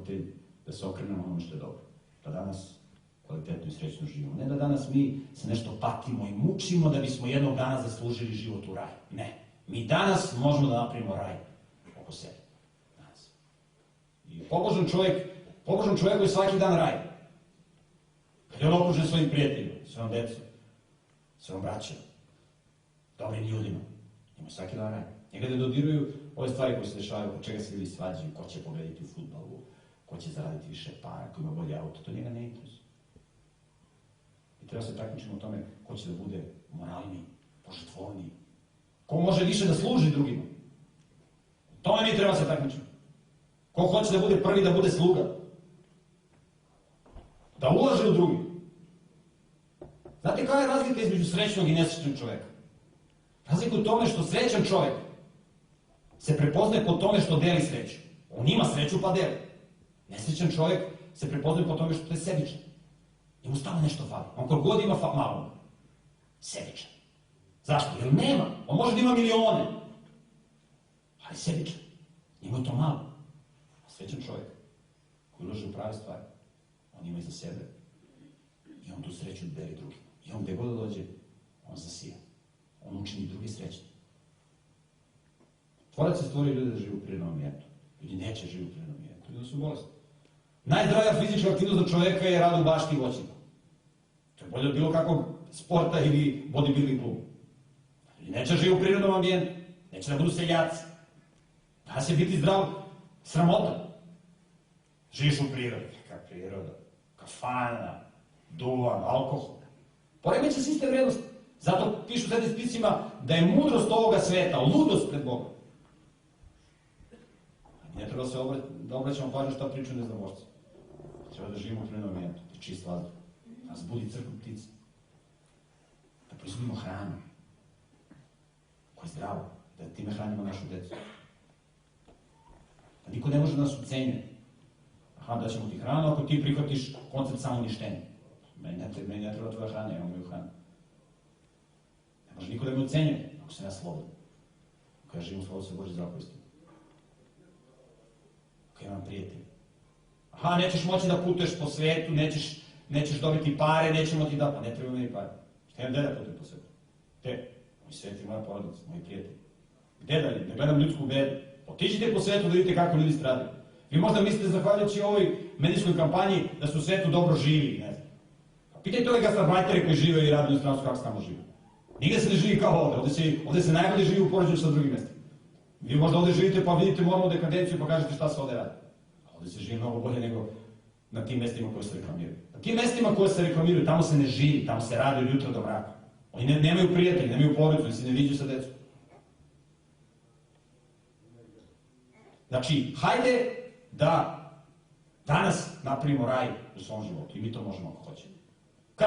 roditelji, da se okrenemo ono što je dobro. Da danas kvalitetno i srećno živimo. Ne da danas mi se nešto patimo i mučimo da bismo jednog dana zaslužili život u raju. Ne. Mi danas možemo da napravimo raj oko sebe. Danas. I pobožan čovjek je svaki dan raj. Kad je on okružen svojim prijateljima, svojom decom, svojom braćom, dobrim ljudima, ima svaki dan raj. Njega da dodiruju ove stvari koje se dešavaju, oko čega se ljudi svađaju, ko će pobediti u fudbalu, ko će zaraditi više para, ko ima bolje auto, to njega ne interesuje. I treba se takmičiti u tome ko će da bude moralniji, požrtvovniji, ko može više da služi drugima. Tome mi treba se takmičiti. Ko hoće da bude prvi, da bude sluga. Da ulaže u drugi. Znate koja je razlika između srećnog i nesrećnog čoveka? Razlika u tome što srećan čovek se prepoznaje po tome što deli sreću. On ima sreću pa deli. Nesrećan čovek se prepoznaje po tome što je sebičan. Njemu stalno nešto fali. On koliko god ima malo. Sebičan. Zašto? Jer nema. On može da ima milione. Ali sebičan. Njemu je to malo. A srećan čovek koji ulaže u prave stvari, on ima iza sebe i on tu sreću deli drugim. I on gde god da dođe, on zasija. On učini drugi srećni. Tvorac je stvorio ljude da živu u prirodnom ambijentu. Ljudi neće živu u prirodnom ambijentu. Ljudi su bolesti. Najzdravija fizička aktivnost za čoveka je rad u bašti i voćniku. To je bolje od bilo kakvog sporta ili bodybuilding klubu. Ljudi neće živu u prirodnom ambijentu. Neće da budu seljaci. Danas je biti zdrav sramota. Živiš u prirodi. Kak priroda? Kafana, duvan, alkohol. Poremeće se iste vrednosti. Zato pišu sad spisima da je mudrost ovoga sveta, ludost pred Bogom. Ne treba se da obraćamo pažnju šta pričaju neznabošci. Treba da živimo u prirodnom ambijentu, da je čist vazduh, da nas budi crkvu ptica, da proizvodimo hranu koja je zdrava, da time hranimo našu decu. Da niko ne može da nas ucenjuje. Aha, daćemo ti hranu ako ti prihvatiš koncept samouništenja. Meni ne treba tvoja hrana, ja imam moju hranu. Ne može niko da me ucenjuje ako sam ja slobodan. Ako ja živim u slobodu sa Božje zapovesti. Ako ja imam prijatelja. Aha, nećeš moći da putuješ po svetu, nećeš dobiti pare, nećemo ti da... Pa ne treba meni pare. Šta imam gde da putujem po svetu? Gde? Moj svet je moja porodica, moji prijatelji. Gde da li? Ne gledam ljudsku bedu. Otiđite po svetu da vidite kako ljudi stradaju. Vi možda mislite, zahvaljujući ovoj medijskoj kampanji, da su u svetu dobro živi, ne znam. Pitajte ove gastarbajtere koji žive i rade u inostranstvu kako se tamo žive. Nigde se ne živi kao ovde. Ovde se najbolje živi u poređenju sa drugim mestima. Vi možda ovde živite pa vidite moralnu dekadenciju pa kažete šta se ovde radi. A ovde se živi mnogo bolje nego na tim mestima koje se reklamiraju. Na tim mestima koje se reklamiraju, tamo se ne živi, tamo se radi od jutra do mraka. Oni nemaju prijatelji, nemaju porodicu, oni se ne viđu sa decom. Znači, hajde da danas napravimo raj u svom životu i mi to možemo ako hoćemo.